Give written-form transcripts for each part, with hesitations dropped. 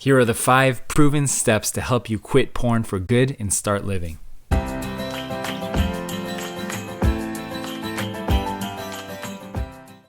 Here are the 5 proven steps to help you quit porn for good and start living.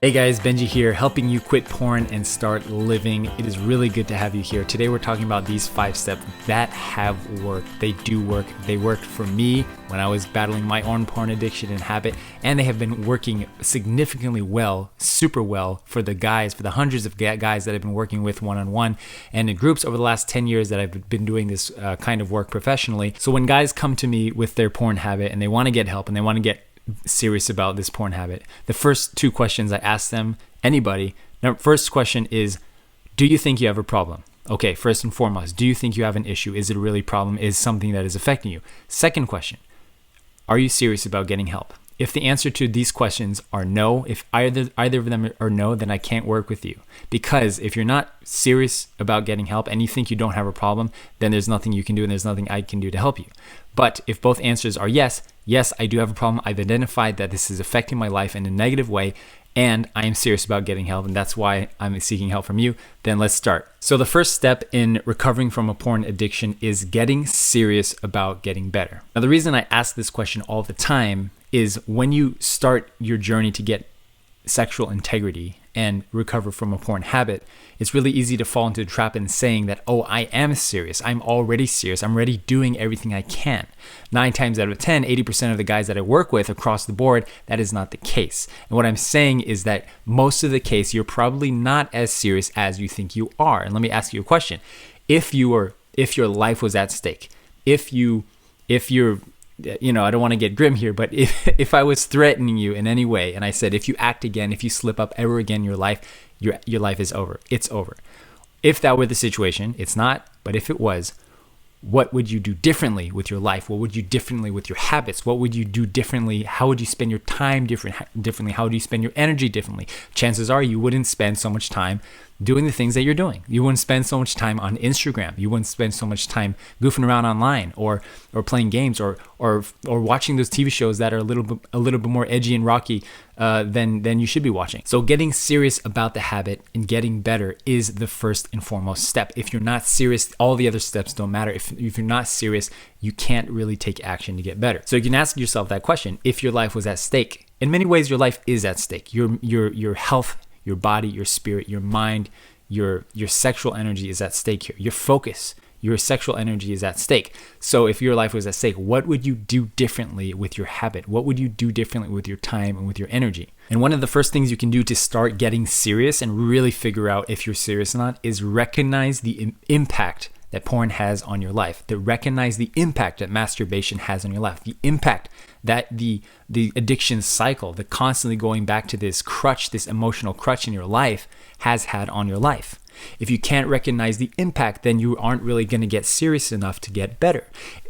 Hey guys, Benji here, helping you quit porn and start living. It is really good to have you here. Today we're talking about these 5 steps that have worked. They do work. They worked for me when I was battling my own porn addiction and habit, and they have been working significantly well, super well for the guys, for the hundreds of guys that I've been working with one-on-one and in groups over the last 10 years that I've been doing this kind of work professionally. So when guys come to me with their porn habit and they want to get help and they want to get serious about this porn habit, the first 2 questions I ask them, anybody, now first question is, do you think you have a problem? Okay, first and foremost, do you think you have an issue? Is it a really problem? Is something that is affecting you? Second question, are you serious about getting help? If the answer to these questions are no, if either of them are no, then I can't work with you. Because if you're not serious about getting help and you think you don't have a problem, then there's nothing you can do and there's nothing I can do to help you. But if both answers are yes, I do have a problem. I've identified that this is affecting my life in a negative way and I am serious about getting help and that's why I'm seeking help from you, then let's start. So the first step in recovering from a porn addiction is getting serious about getting better. Now the reason I ask this question all the time is when you start your journey to get sexual integrity and recover from a porn habit, it's really easy to fall into the trap in saying that, oh, I am serious. I'm already serious. I'm already doing everything I can. 9 times out of 10, 80% of the guys that I work with across the board, that is not the case. And what I'm saying is that most of the case, you're probably not as serious as you think you are. And let me ask you a question. If your life was at stake, if you're, I don't want to get grim here, but if I was threatening you in any way and I said, if you act again, if you slip up ever again in your life, your life is over. It's over. If that were the situation, it's not, but if it was, what would you do differently with your life? What would you do differently with your habits? What would you do differently? How would you spend your time differently? How do you spend your energy differently? Chances are you wouldn't spend so much time doing the things that you're doing. You wouldn't spend so much time on Instagram. You wouldn't spend so much time goofing around online or playing games or watching those TV shows that are a little bit more edgy and rocky than you should be watching. So getting serious about the habit and getting better is the first and foremost step. If you're not serious, all the other steps don't matter. If you're not serious, you can't really take action to get better. So you can ask yourself that question. If your life was at stake, in many ways your life is at stake. Your health, your body, your spirit, your mind, your sexual energy is at stake here. Your focus, your sexual energy is at stake. So if your life was at stake, what would you do differently with your habit? What would you do differently with your time and with your energy? And one of the first things you can do to start getting serious and really figure out if you're serious or not is recognize the impact that porn has on your life, to recognize the impact that masturbation has on your life, the impact that the addiction cycle, the constantly going back to this crutch, this emotional crutch in your life has had on your life. If you can't recognize the impact, then you aren't really going to get serious enough to get better.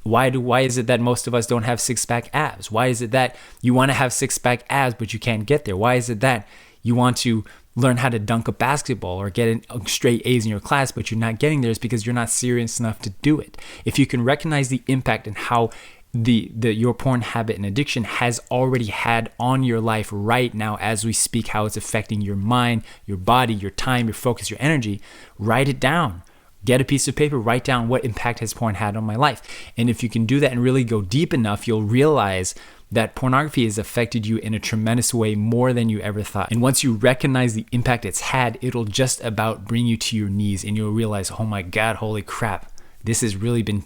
Why is it that most of us don't have 6-pack abs? Why is it that you want to have 6-pack abs, but you can't get there? Why is it that you want to learn how to dunk a basketball or get straight A's in your class, but you're not getting there? Is because you're not serious enough to do it. If you can recognize the impact and how your porn habit and addiction has already had on your life right now as we speak, how it's affecting your mind, your body, your time, your focus, your energy, write it down. Get a piece of paper, write down what impact has porn had on my life. And if you can do that and really go deep enough, you'll realize that pornography has affected you in a tremendous way more than you ever thought. And once you recognize the impact it's had, it'll just about bring you to your knees and you'll realize, oh my God, holy crap, this has really been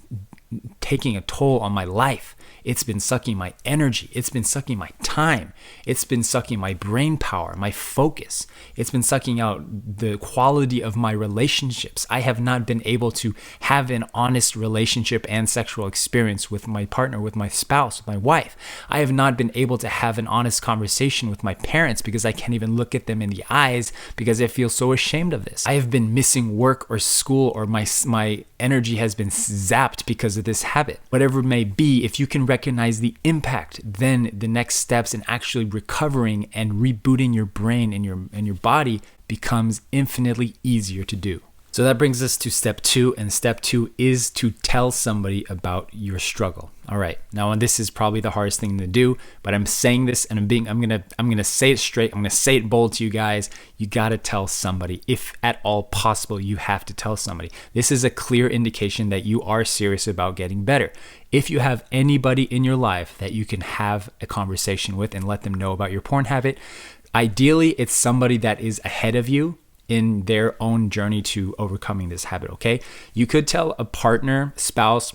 taking a toll on my life. It's been sucking my energy. It's been sucking my time. It's been sucking my brain power, my focus. It's been sucking out the quality of my relationships. I have not been able to have an honest relationship and sexual experience with my partner, with my spouse, with my wife. I have not been able to have an honest conversation with my parents because I can't even look at them in the eyes because I feel so ashamed of this. I have been missing work or school, or my energy has been zapped because of this habit. Whatever it may be, if you can recognize the impact, then the next steps in actually recovering and rebooting your brain and your body becomes infinitely easier to do. So that brings us to step 2, and step 2 is to tell somebody about your struggle. All right, now this is probably the hardest thing to do, but I'm saying this and I'm gonna say it straight. I'm gonna say it bold to you guys. You gotta tell somebody. If at all possible, you have to tell somebody. This is a clear indication that you are serious about getting better. If you have anybody in your life that you can have a conversation with and let them know about your porn habit, ideally it's somebody that is ahead of you in their own journey to overcoming this habit, okay? You could tell a partner, spouse,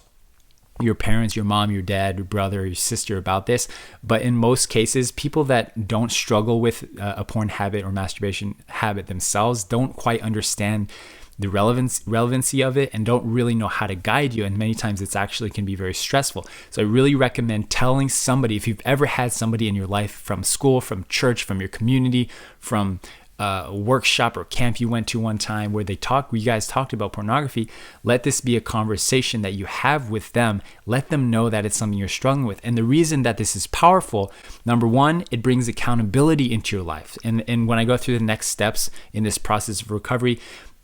your parents, your mom, your dad, your brother, your sister about this, but in most cases, people that don't struggle with a porn habit or masturbation habit themselves don't quite understand the relevancy of it and don't really know how to guide you, and many times it's actually can be very stressful. So I really recommend telling somebody, if you've ever had somebody in your life from school, from church, from your community, from a workshop or camp you went to one time where you guys talked about pornography, let this be a conversation that you have with them. Let them know that it's something you're struggling with. And the reason that this is powerful, number one, it brings accountability into your life. And when I go through the next steps in this process of recovery,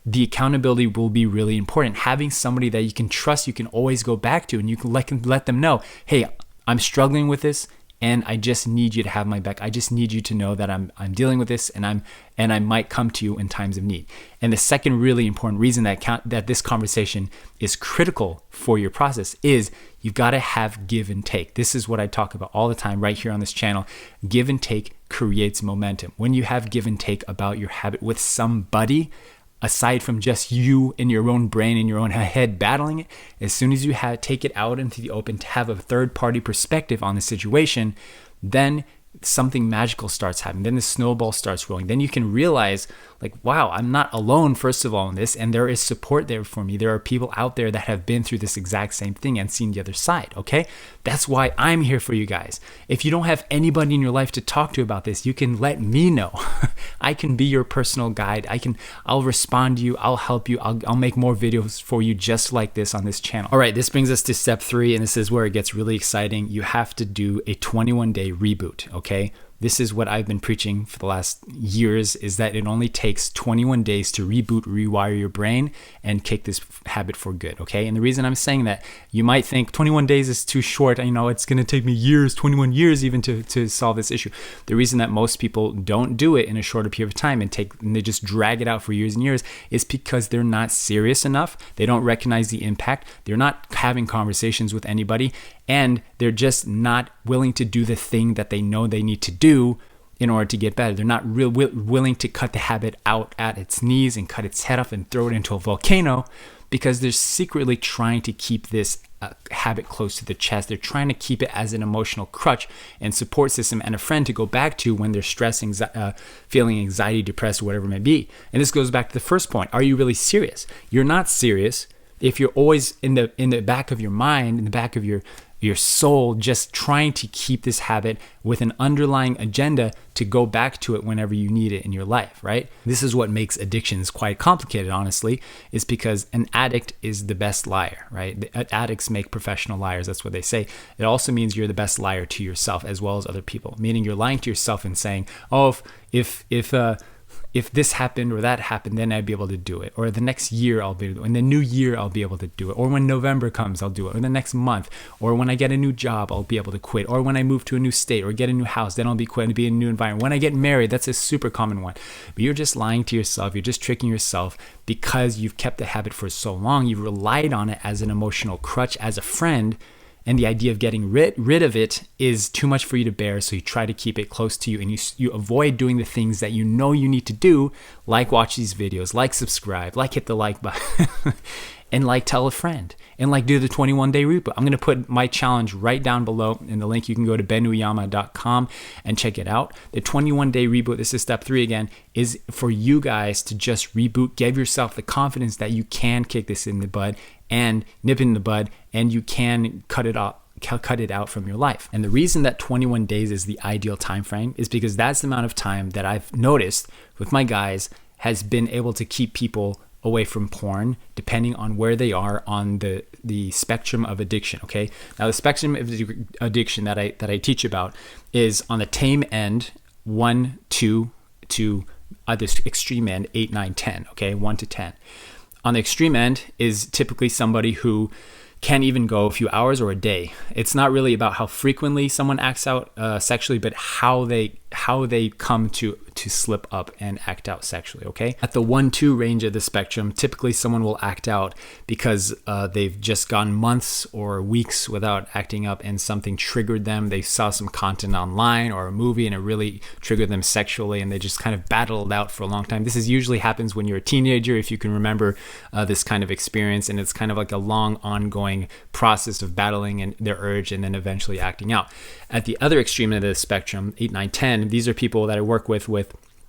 the accountability will be really important. Having somebody that you can trust, you can always go back to, and you can let them know, hey, I'm struggling with this, and I just need you to have my back. I just need you to know that I'm dealing with this, and I might come to you in times of need. And the second really important reason that this conversation is critical for your process is you've got to have give and take. This is what I talk about all the time right here on this channel. Give and take creates momentum. When you have give and take about your habit with somebody, aside from just you in your own brain, in your own head battling it, as soon as you take it out into the open to have a third-party perspective on the situation, then something magical starts happening. Then the snowball starts rolling. Then you can realize, like, wow, I'm not alone, first of all, in this, and there is support there for me. There are people out there that have been through this exact same thing and seen the other side, okay? That's why I'm here for you guys. If you don't have anybody in your life to talk to about this, you can let me know. I can be your personal guide. I'll respond to you. I'll help you. I'll make more videos for you just like this on this channel. All right, this brings us to step 3, and this is where it gets really exciting. You have to do a 21-day reboot, okay? This is what I've been preaching for the last years, is that it only takes 21 days to reboot, rewire your brain and kick this habit for good, okay? And the reason I'm saying that, you might think 21 days is too short. You know, it's gonna take me years, 21 years even to solve this issue. The reason that most people don't do it in a shorter period of time and they just drag it out for years and years is because they're not serious enough. They don't recognize the impact. They're not having conversations with anybody, and they're just not willing to do the thing that they know they need to do in order to get better. They're not willing to cut the habit out at its knees and cut its head off and throw it into a volcano, because they're secretly trying to keep this habit close to the chest. They're trying to keep it as an emotional crutch and support system and a friend to go back to when they're stressed, feeling anxiety, depressed, whatever it may be. And this goes back to the first point. Are you really serious? You're not serious if you're always in the back of your mind, in the back of your soul, just trying to keep this habit with an underlying agenda to go back to it whenever you need it in your life, right? This is what makes addictions quite complicated, honestly, is because an addict is the best liar, right? Addicts make professional liars. That's what they say. It also means you're the best liar to yourself as well as other people, meaning you're lying to yourself and saying, oh, if this happened or that happened, then I'd be able to do it. Or the next year I'll be able to do it. In the new year, I'll be able to do it. Or when November comes, I'll do it. Or the next month. Or when I get a new job, I'll be able to quit. Or when I move to a new state or get a new house, then I'll be quitting to be in a new environment. When I get married, that's a super common one. But you're just lying to yourself. You're just tricking yourself because you've kept the habit for so long. You've relied on it as an emotional crutch, as a friend. And the idea of getting rid of it is too much for you to bear, so you try to keep it close to you, and you avoid doing the things that you know you need to do, like watch these videos, like subscribe, like hit the like button, and like tell a friend, and like do the 21-day reboot. I'm going to put my challenge right down below in the link. You can go to benuyama.com and check it out. The 21-day reboot, this is step 3 again, is for you guys to just reboot, give yourself the confidence that you can kick this in the bud and nip it in the bud, and you can cut it out from your life. And the reason that 21 days is the ideal time frame is because that's the amount of time that I've noticed with my guys has been able to keep people away from porn, depending on where they are on the spectrum of addiction. Okay, now the spectrum of addiction that I teach about is on the tame end, 1, 2 to the extreme end, 8, 9, 10. Okay, 1 to 10. On the extreme end is typically somebody who can even go a few hours or a day. It's not really about how frequently someone acts out sexually, but how they come to slip up and act out sexually, okay? At the 1-2 range of the spectrum, typically someone will act out because they've just gone months or weeks without acting up and something triggered them. They saw some content online or a movie and it really triggered them sexually and they just kind of battled out for a long time. This is usually happens when you're a teenager, if you can remember this kind of experience, and it's kind of like a long ongoing process of battling and their urge and then eventually acting out. At the other extreme of the spectrum, 8, 9, 10, these are people that I work with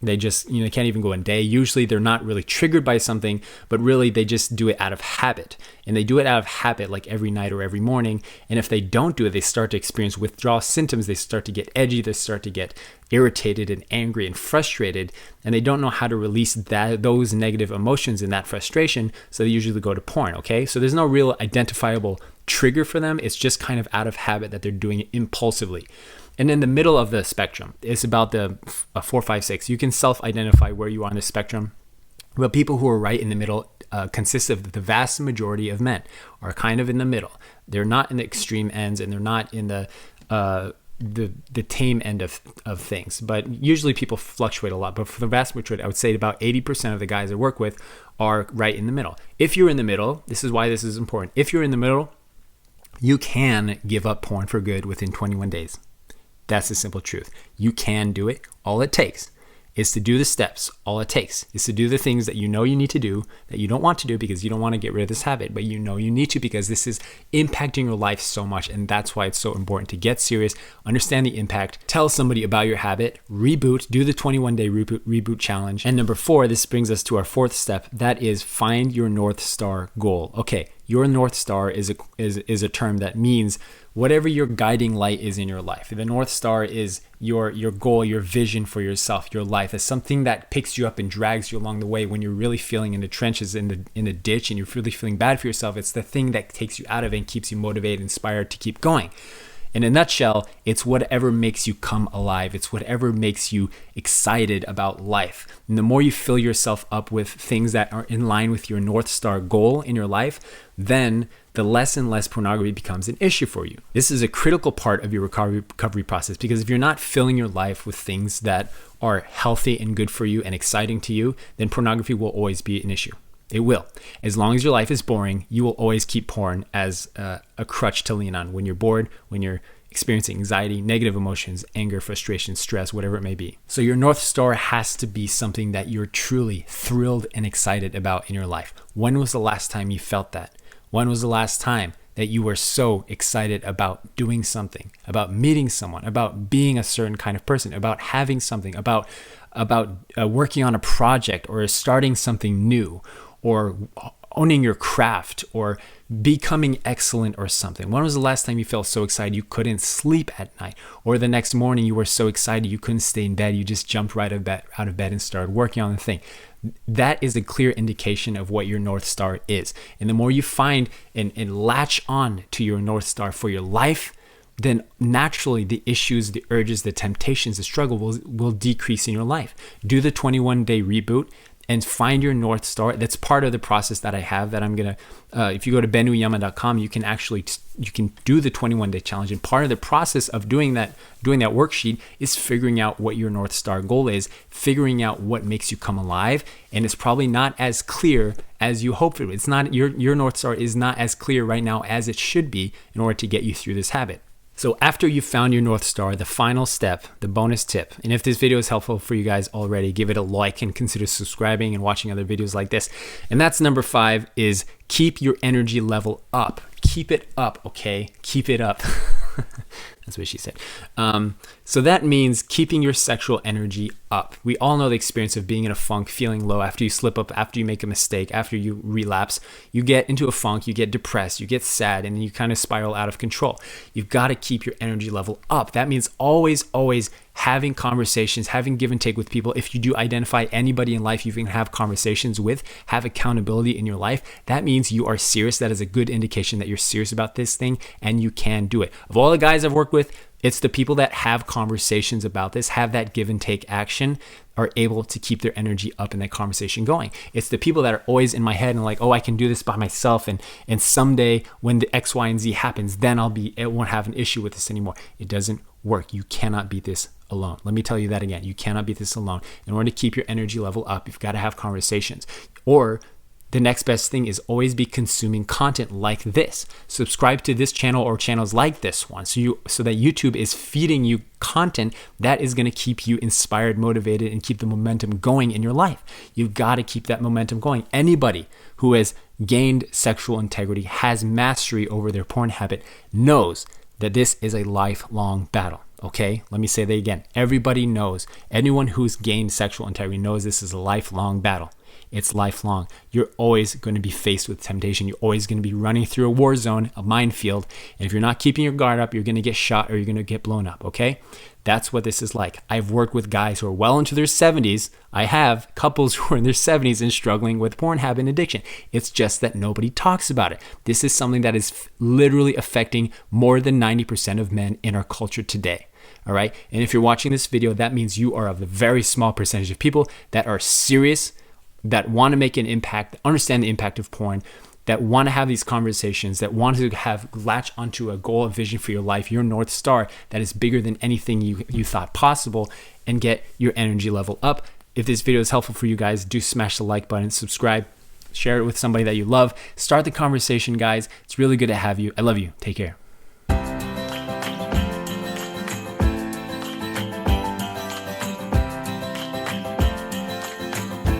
they just, they can't even go a day. Usually they're not really triggered by something, but really they just do it out of habit. And they do it out of habit like every night or every morning. And if they don't do it, they start to experience withdrawal symptoms. They start to get edgy. They start to get irritated and angry and frustrated. And they don't know how to release those negative emotions and that frustration. So they usually go to porn, okay? So there's no real identifiable trigger for them. It's just kind of out of habit that they're doing it impulsively. And in the middle of the spectrum, it's about the 4, 5, 6. You can self-identify where you are on the spectrum. But people who are right in the middle consist of the vast majority of men are kind of in the middle. They're not in the extreme ends and they're not in the tame end of things. But usually people fluctuate a lot. But for the vast majority, I would say about 80% of the guys I work with are right in the middle. If you're in the middle, this is why this is important. If you're in the middle, you can give up porn for good within 21 days. That's the simple truth. You can do it. All it takes is to do the steps. All it takes is to do the things that you know you need to do, that you don't want to do because you don't want to get rid of this habit, but you know you need to because this is impacting your life so much. And that's why it's so important to get serious, understand the impact, tell somebody about your habit, reboot, do the 21-day reboot challenge. And number 4, this brings us to our 4th step. That is find your North Star goal. Okay, your North Star is a term that means whatever your guiding light is in your life. The North Star is your goal, your vision for yourself, your life. It's something that picks you up and drags you along the way when you're really feeling in the trenches, in the ditch, and you're really feeling bad for yourself. It's the thing that takes you out of it and keeps you motivated, inspired to keep going. In a nutshell, it's whatever makes you come alive. It's whatever makes you excited about life. And the more you fill yourself up with things that are in line with your North Star goal in your life, then the less and less pornography becomes an issue for you. This is a critical part of your recovery process because if you're not filling your life with things that are healthy and good for you and exciting to you, then pornography will always be an issue. It will. As long as your life is boring, you will always keep porn as a crutch to lean on when you're bored, when you're experiencing anxiety, negative emotions, anger, frustration, stress, whatever it may be. So your North Star has to be something that you're truly thrilled and excited about in your life. When was the last time you felt that? When was the last time that you were so excited about doing something, about meeting someone, about being a certain kind of person, about having something, about working on a project or starting something new, or owning your craft, or becoming excellent or something? When was the last time you felt so excited you couldn't sleep at night, or the next morning you were so excited you couldn't stay in bed, you just jumped right out of bed and started working on the thing? That is a clear indication of what your North Star is. And the more you find and latch on to your North Star for your life, then naturally the issues, the urges, the temptations, the struggle will decrease in your life. Do the 21-day reboot and find your North Star. That's part of the process that I have that I'm going to, if you go to benuyama.com, you can do the 21-day challenge. And part of the process of doing that worksheet is figuring out what your North Star goal is, figuring out what makes you come alive. And it's probably not as clear as you hope it would. It's not, your North Star is not as clear right now as it should be in order to get you through this habit. So after you found your North Star, the final step, the bonus tip, and if this video is helpful for you guys already, give it a like and consider subscribing and watching other videos like this. And that's number 5, is keep your energy level up. Keep it up, okay? Keep it up. That's what she said. So that means keeping your sexual energy up. We all know the experience of being in a funk, feeling low after you slip up, after you make a mistake, after you relapse. You get into a funk, you get depressed, you get sad, and then you kind of spiral out of control. You've got to keep your energy level up. That means always having conversations, having give and take with people. If you do identify anybody in life you can have conversations with, have accountability in your life, that means you are serious. That is a good indication that you're serious about this thing and you can do it. Of all the guys I've worked with, with, it's the people that have conversations about this, have that give and take action, are able to keep their energy up and that conversation going. It's the people that are always in my head and like, oh, I can do this by myself. And someday when the X, Y, and Z happens, then I won't have an issue with this anymore. It doesn't work. You cannot beat this alone. Let me tell you that again. You cannot beat this alone. In order to keep your energy level up, you've got to have conversations. Or the next best thing is always be consuming content like this. Subscribe to this channel or channels like this one so that YouTube is feeding you content that is going to keep you inspired, motivated, and keep the momentum going in your life. You've got to keep that momentum going. Anybody who has gained sexual integrity, has mastery over their porn habit, knows that this is a lifelong battle. Okay, let me say that again. Everybody knows, anyone who's gained sexual integrity knows this is a lifelong battle. It's lifelong. You're always going to be faced with temptation. You're always going to be running through a war zone, a minefield. And if you're not keeping your guard up, you're going to get shot or you're going to get blown up, okay? That's what this is like. I've worked with guys who are well into their 70s. I have couples who are in their 70s and struggling with porn habit and addiction. It's just that nobody talks about it. This is something that is literally affecting more than 90% of men in our culture today. All right. And if you're watching this video, that means you are of the very small percentage of people that are serious, that want to make an impact, understand the impact of porn, that want to have these conversations, that want to latch onto a goal, a vision for your life, your North Star that is bigger than anything you thought possible, and get your energy level up. If this video is helpful for you guys, do smash the like button, subscribe, share it with somebody that you love. Start the conversation, guys. It's really good to have you. I love you. Take care.